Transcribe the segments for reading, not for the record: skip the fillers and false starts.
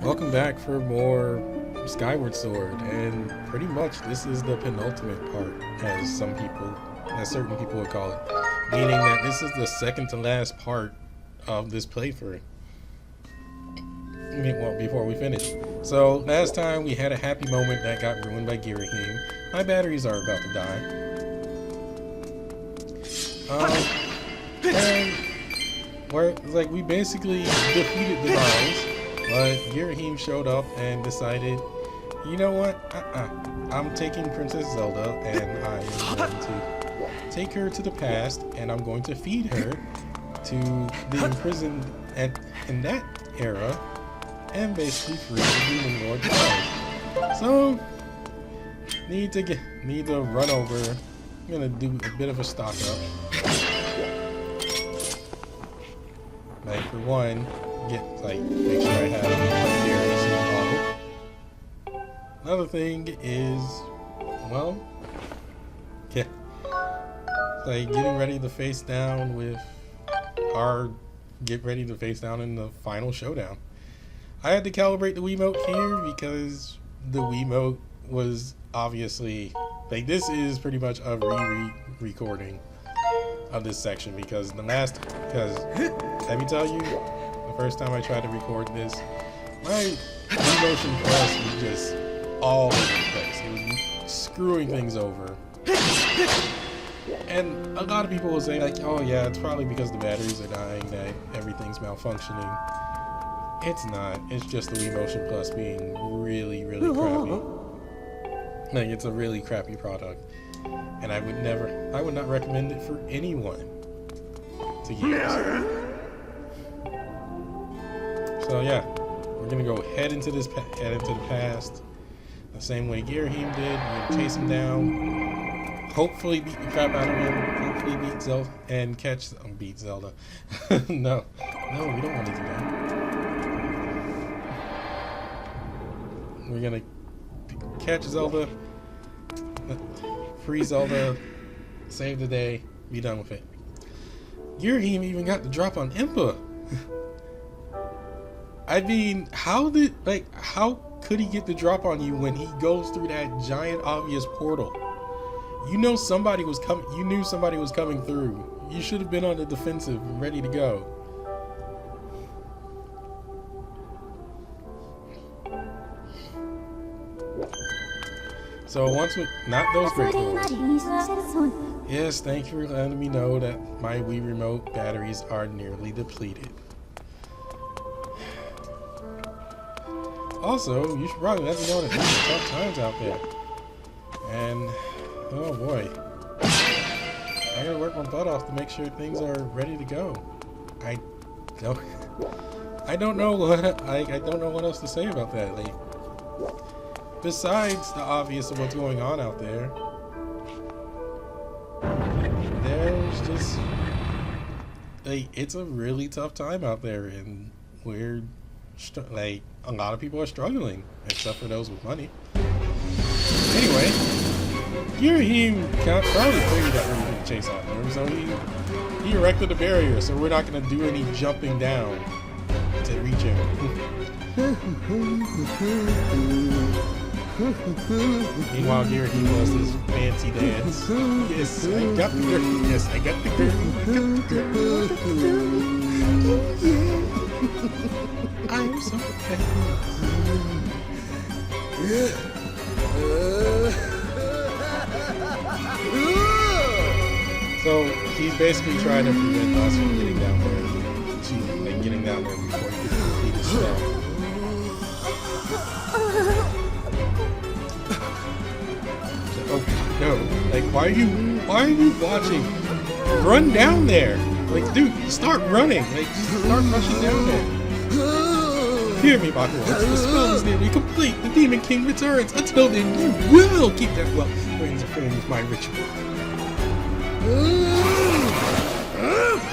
Welcome back for more Skyward Sword, and pretty much this is the penultimate part, as certain people would call it, meaning that this is the second to last part of this playthrough. Well, before we finish. So last time we had a happy moment that got ruined by Girahim. My batteries are about to die. And we basically defeated the Vines. But Girahim showed up and decided, you know what? I'm taking Princess Zelda and I am going to take her to the past and I'm going to feed her to the imprisoned in that era and basically free the Demon Lord alive. So need to run over. I'm gonna do a bit of a stock up. Like for one, make sure I have my theories. Another thing is, well, yeah, getting ready to face down with get ready to face down in the final showdown. I had to calibrate the Wiimote here because the Wiimote was obviously this is pretty much a re-recording of this section because let me tell you, the first time I tried to record this, my WiiMotion Plus was just all over the place. It was screwing things over. And a lot of people will say oh yeah, it's probably because the batteries are dying that everything's malfunctioning. It's not. It's just the WiiMotion Plus being really, really crappy. It's a really crappy product. And I would not recommend it for anyone to use. So yeah, we're gonna go head into the past, the same way Girahim did. We're gonna chase him down, hopefully beat the crap out of him, hopefully beat Zelda and beat Zelda. No, we don't want to do that. We're gonna catch Zelda, free Zelda, save the day, be done with it. Girahim even got the drop on Impa. I mean, how could he get the drop on you when he goes through that giant obvious portal? You know somebody was coming. You knew somebody was coming through. You should have been on the defensive, ready to go. So once we not those great doors. Yes, thank you for letting me know that my Wii Remote batteries are nearly depleted. Also, you should probably let me know that these are tough times out there. And, oh boy. I gotta work my butt off to make sure things are ready to go. I don't know what else to say about that. Besides the obvious of what's going on out there, there's just it's a really tough time out there, and we're a lot of people are struggling, except for those with money. Anyway, Girahim probably figured that we were going to chase after him, so he erected a barrier, so we're not going to do any jumping down to reach him. Meanwhile, Girahim does his fancy dance. Yes, I got the girl. Yes, I got the girl. I'm so happy. So he's basically trying to prevent us from getting down there, getting down there before he can complete his spell. Oh no! Why are you watching? Run down there! Dude, start running! Just start rushing down there. Hear me, Bakuans. The spell is nearly complete. The Demon King returns. Until then, you will keep that well interfering with my ritual.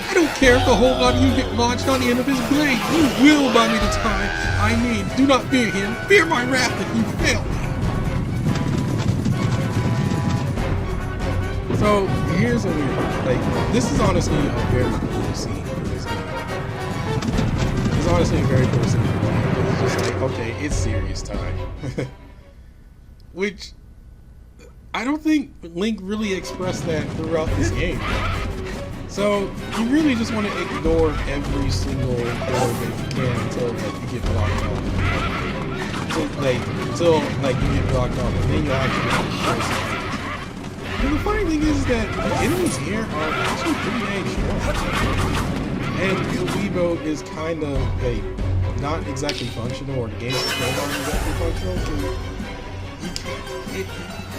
I don't care if the whole lot of you get launched on the end of his blade. You will buy me the time I need. Do not fear him. Fear my wrath if you fail me. So here's a weird, this is honestly a very cool scene for this game. It's honestly a very cool scene. just like, okay, it's serious time. Which I don't think Link really expressed that throughout this game. So you really just want to ignore every single door that you can until like you get blocked off. Until you get blocked off, and then you'll actually get the choice. And the funny thing is that the enemies here are actually pretty dang strong. And the Wii mode is kind of like not exactly functional, or the game's controls aren't exactly functional. So it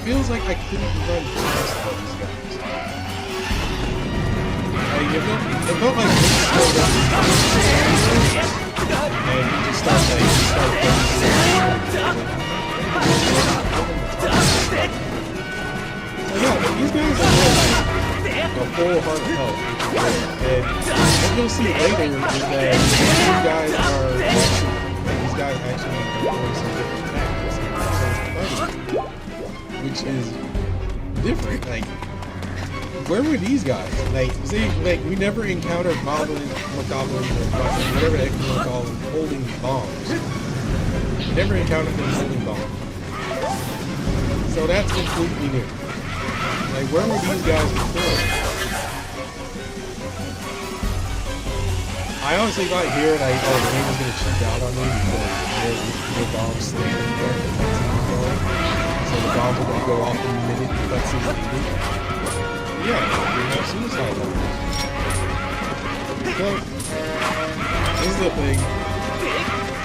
feels like I couldn't run past all these guys. Like, it felt like you slowed up and you just start so yeah, but these guys are like a full heart of health. And what you'll see later is that these guys actually employ some different tactics, which is different. Like, where were these guys? Like, see, like we never encountered goblins, or whatever the heck you want to call them, holding bombs. We never encountered them holding bombs. So that's completely new. Like, where were these guys before? I honestly thought here, like, oh, the game was gonna cheat out on me because the bombs standing there, the cutscene's going. So the bombs are gonna go off in a minute, the cutscene's ending. Yeah, you have suicide bombs. So, this is the thing.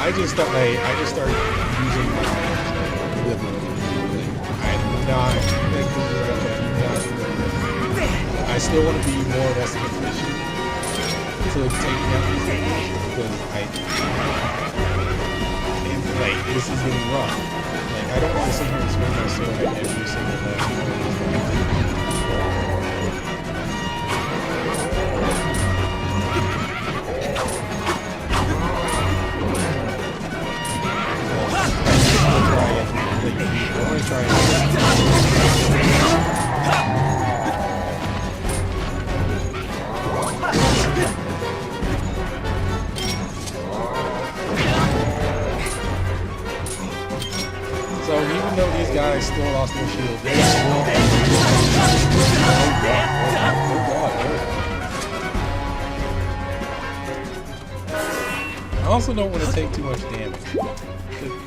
I just started using my liberally. I still want to be more or less efficient to taking out these things because this is getting rough. Like, I don't want to sit here and swing my sword at every single last one of these guys. So even though these guys still lost their shield, they still I also don't want to take too much damage.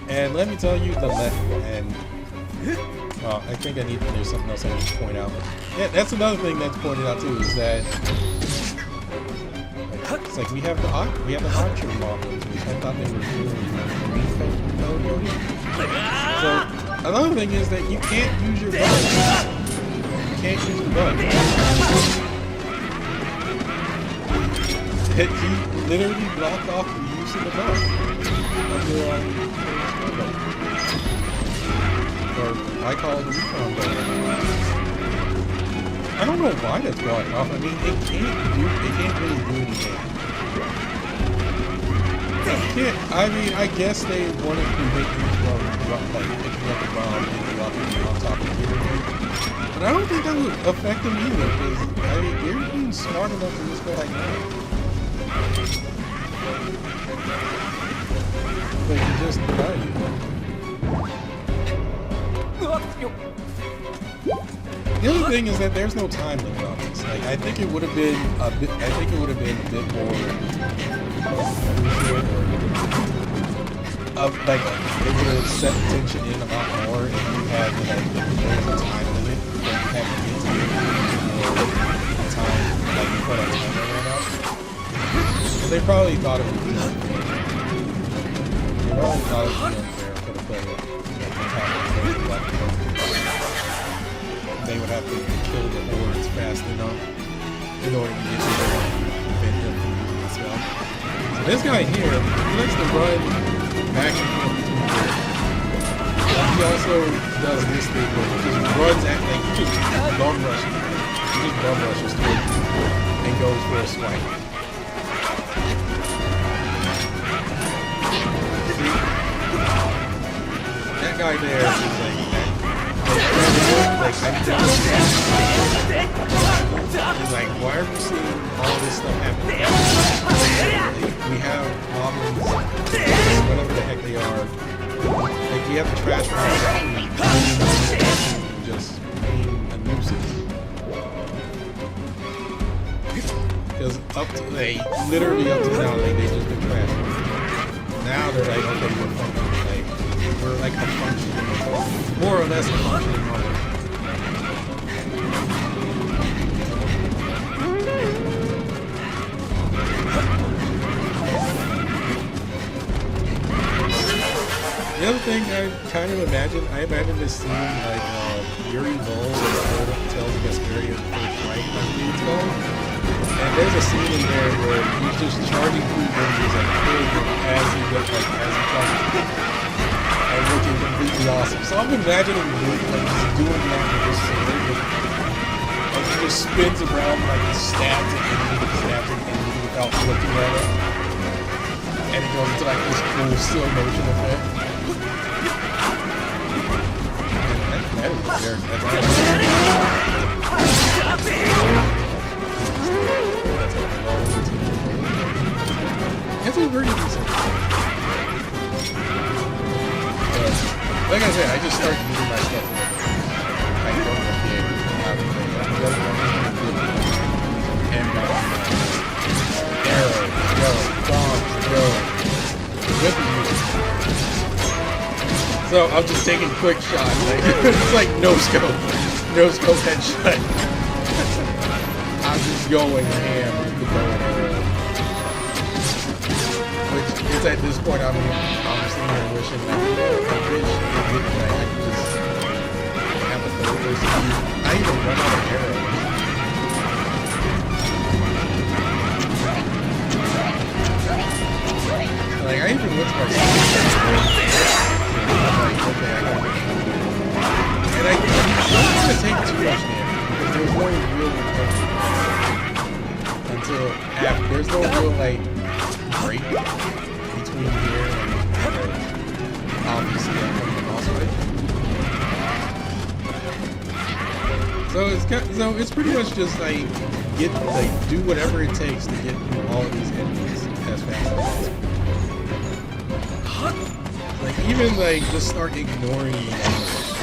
And let me tell you, I think there's something else I need to point out. Yeah, that's another thing that's pointed out too, is that it's like we have the archer models, which I thought they were doing. So another thing is that you can't use your gun. You can't use your gun. He literally blocked off the use of the gun. Or I call it the recon gun. I don't know why that's blocked off. I mean, it can't really do anything. I guess they wanted to make you picking up the bomb and dropping it on top of the game. But I don't think that would affect them either, because you're being smart enough to just go like that. But you just died. The other thing is that there's no time limit on this. Like, I think it would have been a bit more it would have set tension in a lot more if you had there was a time limit that you had to get to it, or a time you put a timer ran out. And they probably thought it would be unfair. They probably thought it would be unfair for the player. They would have to kill the hordes fast enough in order to get to them and prevent them from using the spell. So this guy here, he likes to run back and forth between the he also does this thing where he just runs at, he just bum rushes. He just bum rushes towards you and goes for a swipe. See? That guy there is he's like, why are we seeing all this stuff happening? We have goblins, whatever the heck they you have to trash just being a nuisance. Because up to literally up to now, like they just been trashing. Now they're like, okay, we're functioning, like we're like a functioning, more or less a functioning moment. The other thing I kind of imagine this scene like Yuri Bowl tells against Gary in the first fight, I believe it's called. And there's a scene in there where he's just charging through ranges and as he tries to and looking completely awesome. So I'm imagining Luke like just doing that with this sword, and he just spins around like he stabs it without looking at it. And it goes into like this cool slow motion effect. That is weird. That's a pretty decent. Like I said, I just started using my stuff. I don't know the So I'm just taking quick shots. Like, it's like no scope headshot. I'm just going ham with the bow and arrow. Which is at this point I'm honestly wishing I could just have a focus. I even run out of arrows. Like I even looked at myself. I'm like, okay, I gotta make sure. And I don't want to take too much damage because there's no real until after. There's no real like break between here and obviously I'm from the boss fight. So it's pretty much just like do whatever it takes to get through all of these enemies as fast as possible. Like even like just start ignoring the enemies,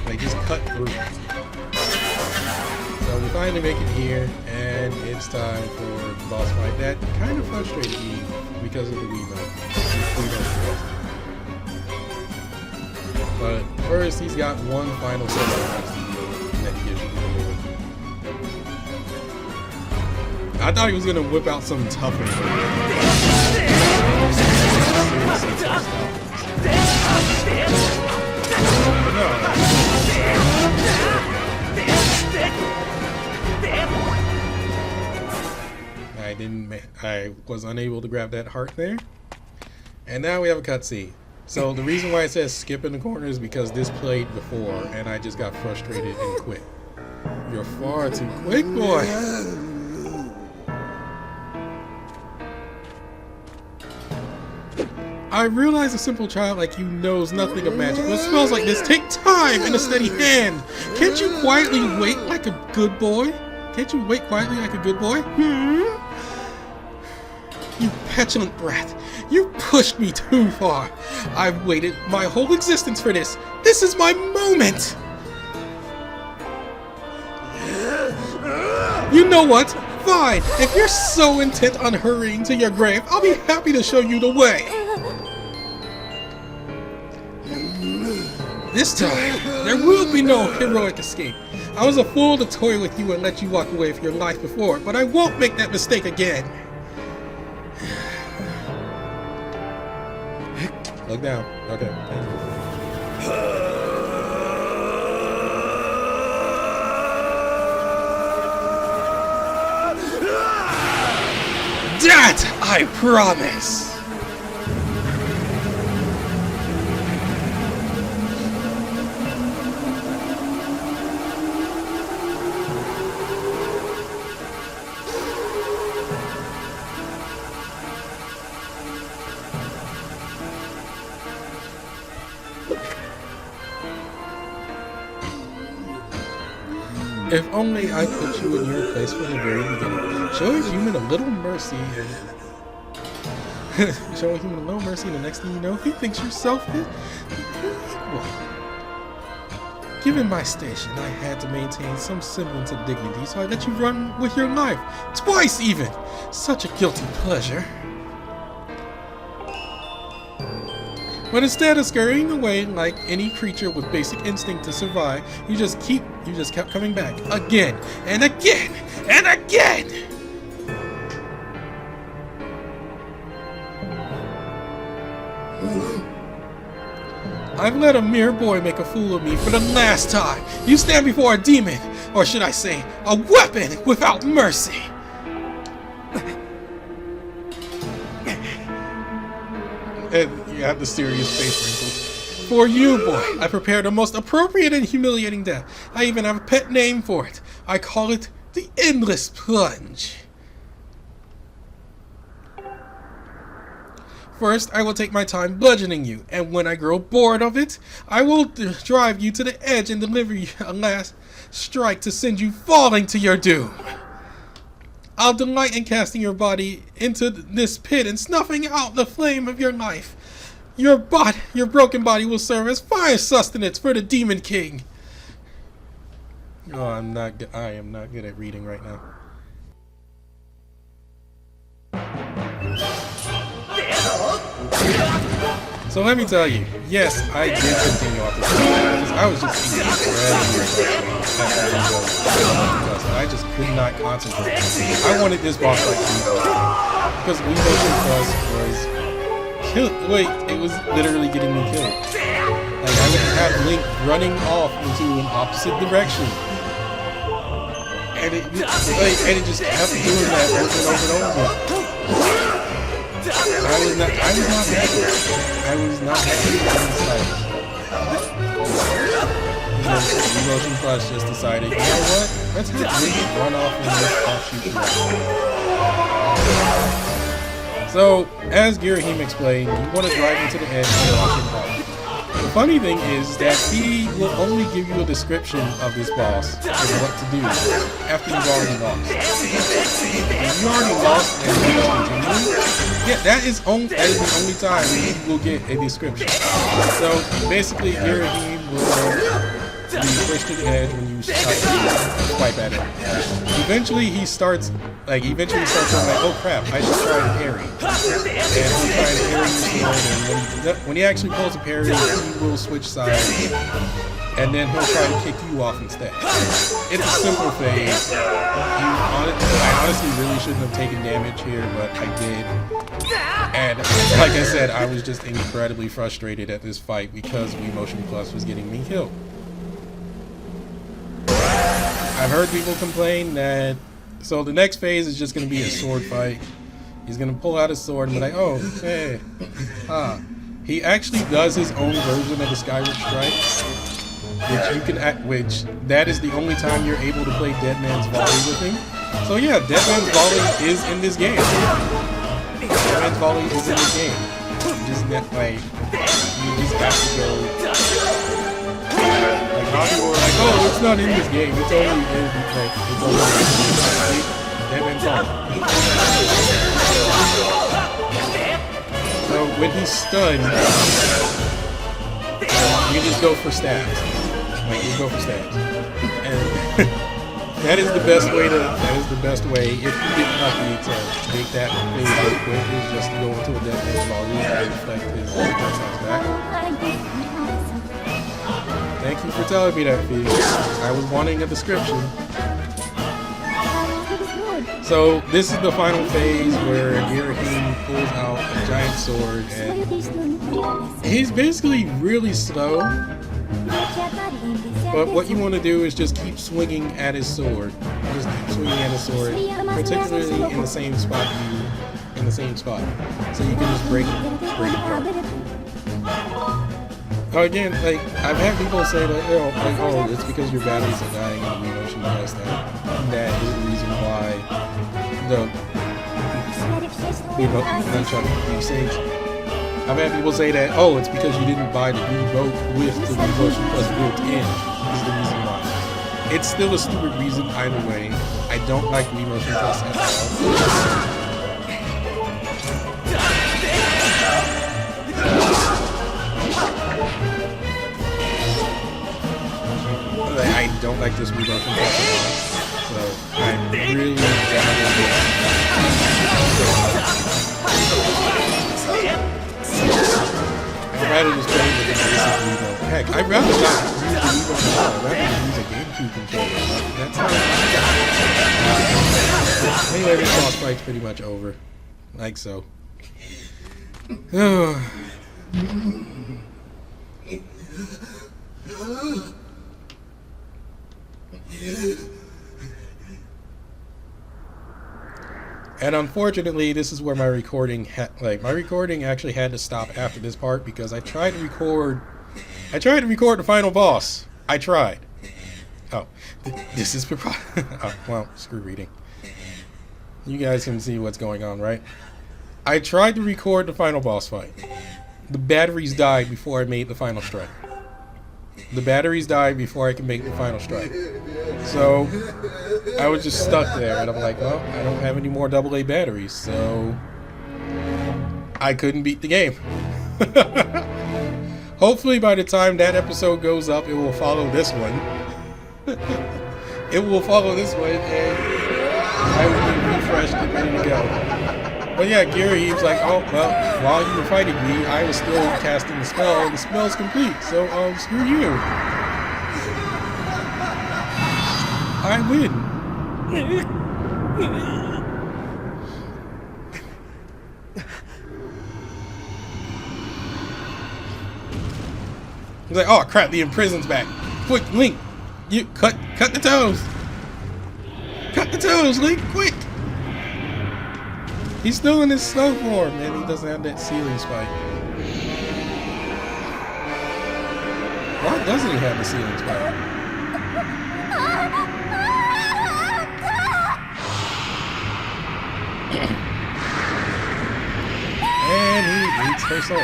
like just cut through. So we finally make it here, and it's time for the boss fight. That kind of frustrated me because of the WiiMotion. But first, he's got one final solo that he gives you. I thought he was gonna whip out some tougher. I was unable to grab that heart there. And now we have a cutscene. So the reason why it says skip in the corner is because this played before and I just got frustrated and quit. You're far too quick, boy. I realize a simple child like you knows nothing of magic. When spells like this take time and a steady hand. Can't you quietly wait like a good boy? Can't you wait quietly like a good boy? You petulant brat. You pushed me too far. I've waited my whole existence for this. This is my moment. You know what? Fine. If you're so intent on hurrying to your grave, I'll be happy to show you the way. This time, there will be no heroic escape. I was a fool to toy with you and let you walk away with your life before, but I won't make that mistake again. Look down. Okay. That I promise. If only I put you in your place from the very beginning. Show a human a little mercy and... Showing him a little mercy, and the next thing you know, he thinks you're selfish. Given my station, I had to maintain some semblance of dignity, so I let you run with your life. Twice even! Such a guilty pleasure. But instead of scurrying away like any creature with basic instinct to survive, you just kept coming back again and again and again. I've let a mere boy make a fool of me for the last time. You stand before a demon, or should I say, a weapon without mercy. And you have the serious face wrinkles. For you, boy, I prepared a most appropriate and humiliating death. I even have a pet name for it. I call it the Endless Plunge. First, I will take my time bludgeoning you, and when I grow bored of it, I will drive you to the edge and deliver you a last strike to send you falling to your doom. I'll delight in casting your body into this pit and snuffing out the flame of your life. Your broken body will serve as fire sustenance for the Demon King. Oh, I am not good at reading right now. So let me tell you, yes, I did continue off this because I was just I just could not concentrate. I wanted this boss fight because WiiMotion Plus was killed. Wait, it was literally getting me killed. Like I would have Link running off into an opposite direction, and it just kept doing that over and over and over. I was not happy. I was not happy with this fight. WiiMotion Plus just decided, you know what? Let's have Link run off in this offshoot direction. So, as Girahim explained, you want to drive into the edge and watch him fall. The funny thing is that he will only give you a description of this boss and what to do after you've already lost. If you already lost and you want to continue, yeah, that is the only time you will get a description. So basically, Girahim will be pushed to the edge when you swipe at it. Eventually he starts going like, oh crap, I should try to parry. And he'll try to parry you sword, and when he actually pulls a parry, he will switch sides, and then he'll try to kick you off instead. It's a simple phase. I honestly really shouldn't have taken damage here, but I did. And like I said, I was just incredibly frustrated at this fight because WiiMotion Plus was getting me killed. I've heard people complain that, so the next phase is just going to be a sword fight. He's going to pull out his sword and be like, oh, hey, He actually does his own version of the Skyward Strike, which that is the only time you're able to play Deadman's volley with him. So yeah, Deadman's volley is in this game. Deadman's volley is in this game. You just have to go. Like people were like, oh, it's not in this game. It's only in Deadman's volley. So when he's stunned, you just go for stabs. Like you go for stabs, and that is the best way if you get lucky to make that phase really quick, is just to go into a Deadman's volley and reflect his attacks back. Thank you for telling me that, Fee. I was wanting a description. So this is the final phase where Girahim pulls out a giant sword, and he's basically really slow. But what you want to do is just keep swinging at his sword. Just keep swinging at his sword, particularly in the same spot. So you can just break it apart. Again, like I've had people say that, oh, it's because your batteries are dying in the WiiMotion Plus. That is the reason why the nunchuck usage. I've had people say that, oh, it's because you didn't buy the remote with the WiiMotion Plus built in. Is the reason why. It's still a stupid reason either way. I don't like WiiMotion Plus at all. this WiiMotion plus a lot. So I'm really I'd rather just play with the basic Wiimote. Heck, I'd rather not use the Wiimote at all. I'd rather use a GameCube controller. That's how anyway, this boss fight's pretty much over. Like so. And unfortunately, this is where my recording actually had to stop after this part because I tried to record the final boss. I tried. Oh, this is oh, well, screw reading. You guys can see what's going on, right? I tried to record the final boss fight. The batteries died before I made the final strike. The batteries died before I could make the final strike. So I was just stuck there, and I'm like, well, I don't have any more AA batteries, so I couldn't beat the game. Hopefully by the time that episode goes up, it will follow this one. It will follow this one, and I will be refreshed and ready to go. But yeah, He's like, oh, well, while you were fighting me, I was still casting the spell, and the spell's complete, so, screw you. I win. He's like, oh crap, the imprison's back. Quick, Link, you cut the toes. Cut the toes, Link, quick. He's still in his snow form, and he doesn't have that ceiling spike. Why doesn't he have the ceiling spike? And he eats her soul.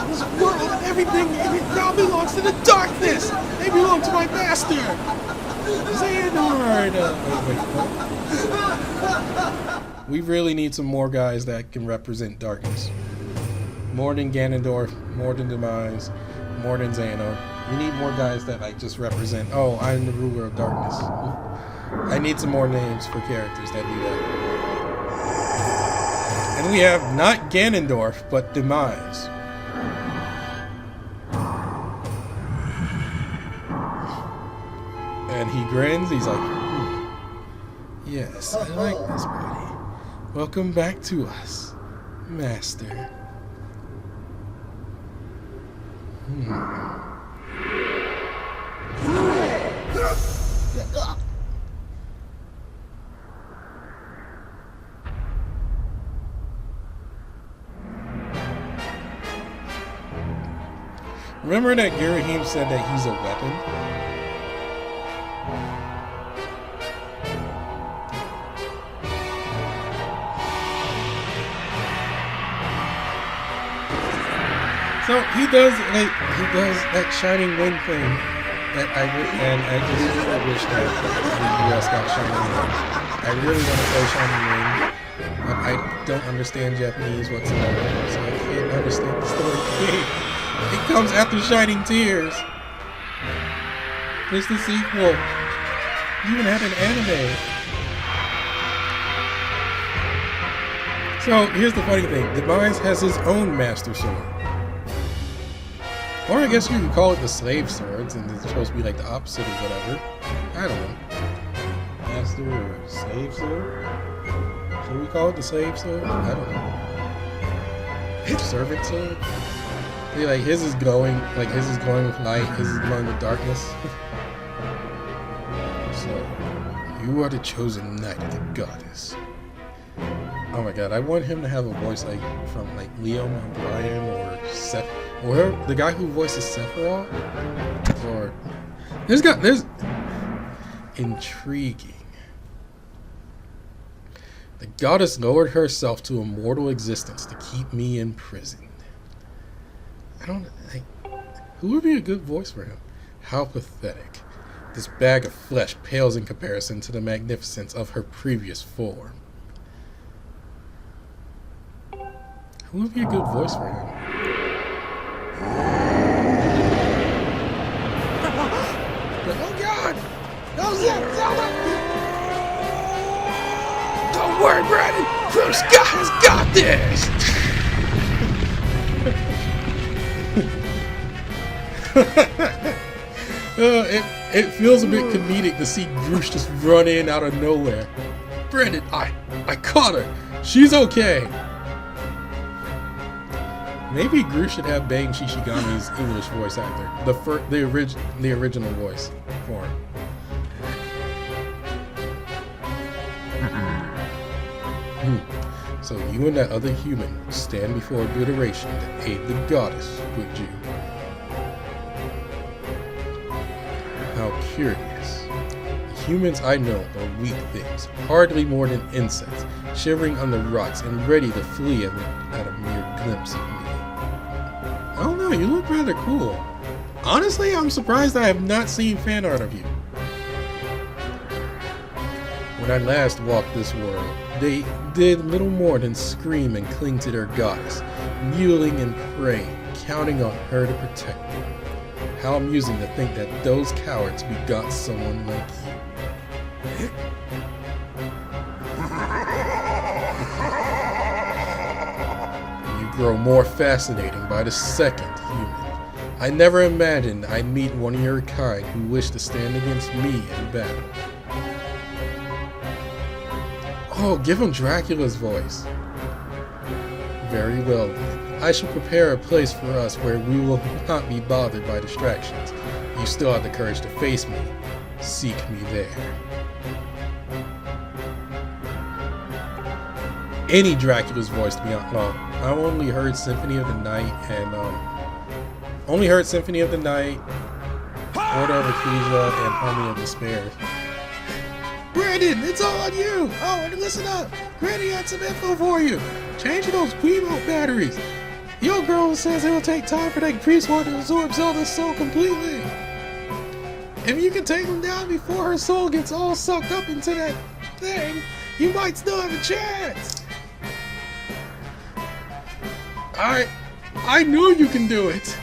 This world and everything in it now belongs to the darkness. They belong to my master, Xehanort. We really need some more guys that can represent darkness. More than Ganondorf, more than Demise, more than Xehanort. We need more guys that like just represent. Oh, I'm the ruler of darkness. I need some more names for characters that do that. And we have not Ganondorf, but Demise. And he grins, he's like, yes, I like this body. Welcome back to us, Master. Remember that Girahim said that he's a weapon? So he does that shining wind thing that I just wish that the US got shining wind. I really want to play shining wind, but I don't understand Japanese whatsoever, so I can't understand the story. It comes after Shining Tears. It's the sequel. You even had an anime. So here's the funny thing: Demise has his own Master Sword. Or I guess you could call it the Slave Swords, and it's supposed to be like the opposite or whatever. I don't know. Master or Slave Sword? Should we call it the Slave Sword? I don't know. Servant Sword? See, like his is glowing with light, his is glowing with darkness. So, you are the chosen knight of the goddess. Oh my god, I want him to have a voice like from like Liam O'Brien or Seth, or the guy who voices Sephiroth. Or there's intriguing. The goddess lowered herself to a mortal existence to keep me imprisoned. Who would be a good voice for him? How pathetic. This bag of flesh pales in comparison to the magnificence of her previous form. Who would be a good voice for him? Oh God! No, Zelda! Don't worry, Brandon! Crew Scott has got this! It feels a bit comedic to see Groosh just run in out of nowhere. Brandon, I caught her. She's okay. Maybe Groosh should have Bang Shishigami's English voice actor, the original voice for him. So you and that other human stand before a good iteration to aid the goddess, would you? How curious. The humans I know are weak things, hardly more than insects, shivering on the rocks and ready to flee at a mere glimpse of me. I don't know, you look rather cool. Honestly, I'm surprised I have not seen fan art of you. When I last walked this world, they did little more than scream and cling to their goddess, mewling and praying, counting on her to protect them. How amusing to think that those cowards begot someone like you. You grow more fascinating by the second, human. I never imagined I'd meet one of your kind who wished to stand against me in battle. Oh, give him Dracula's voice. Very well then. I shall prepare a place for us where we will not be bothered by distractions. You still have the courage to face me. Seek me there. Any Dracula's voice, to be honest. No, I've only heard Symphony of the Night and Order of Ecclesia, and Harmony of Despair. Brandon, it's all on you! Oh, and listen up! Granny had some info for you! Change those WiiMotion batteries! The old girl says it will take time for that priest one to absorb Zelda's soul completely. If you can take him down before her soul gets all sucked up into that thing, you might still have a chance! I know you can do it!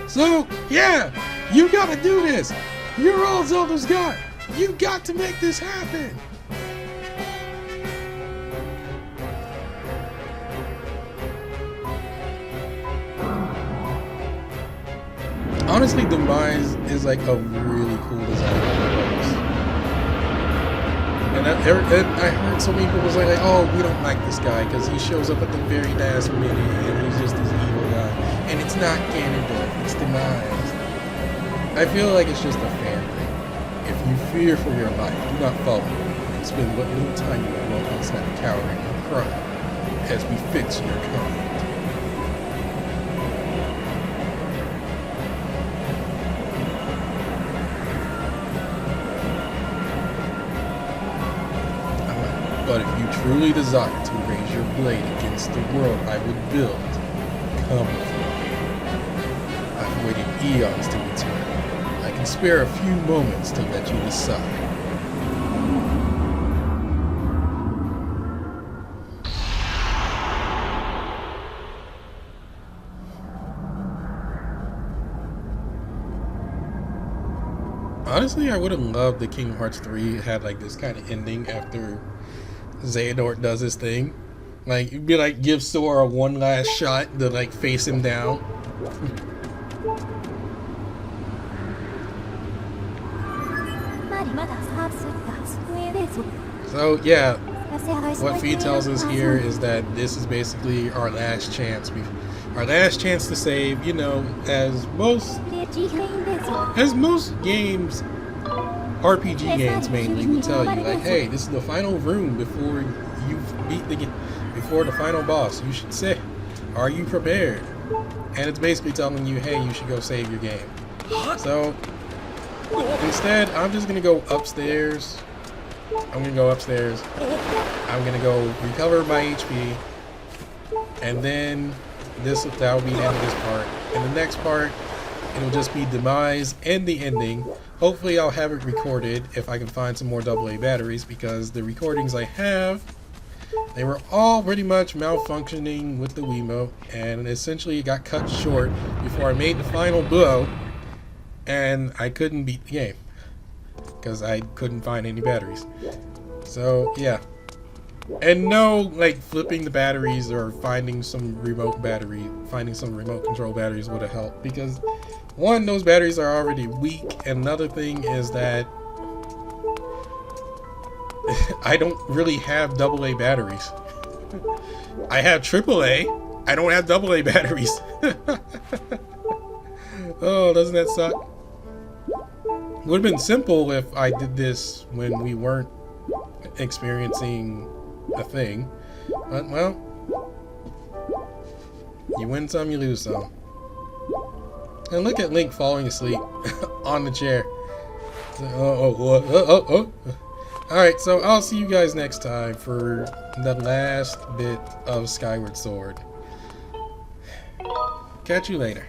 So, yeah, you gotta do this! You're all Zelda's got! You got to make this happen! Honestly, Demise is like a really cool design of the place. And I heard so many people was like, oh, we don't like this guy because he shows up at the very last minute and he's just this evil guy. And it's not Ganondorf, it's Demise. I feel like it's just a fan thing. If you fear for your life, do not follow me and spend what little time you want outside cowering and crying as befits your kind. But if you truly desire to raise your blade against the world I would build, come with me. I've waited eons to return. I can spare a few moments to let you decide. Honestly, I would have loved the Kingdom Hearts 3 had like this kind of ending after Xehanort does his thing. Like, you'd be like, give Sora one last shot to like face him down. So yeah, what Fee tells us here is that this is basically our last chance. Our last chance to save, you know, as most games, RPG games mainly, will tell you, like, hey, this is the final room before you beat before the final boss. You should say, are you prepared? And it's basically telling you, hey, you should go save your game. So instead, I'm just gonna go upstairs I'm gonna go upstairs. I'm gonna go recover my HP, and then that will be the end of this part. In the next part, it'll just be demise and the ending. Hopefully I'll have it recorded if I can find some more AA batteries, because the recordings I have, they were all pretty much malfunctioning with the Wiimote, and essentially it got cut short before I made the final blow, and I couldn't beat the game because I couldn't find any batteries. So yeah, and no like flipping the batteries or finding some remote control batteries would have helped, because one, those batteries are already weak, and another thing is that I don't really have AA batteries. I have AAA. I don't have AA batteries. Oh, doesn't that suck? Would have been simple if I did this when we weren't experiencing a thing. But, well, you win some, you lose some. And look at Link falling asleep on the chair. Alright, so I'll see you guys next time for the last bit of Skyward Sword. Catch you later.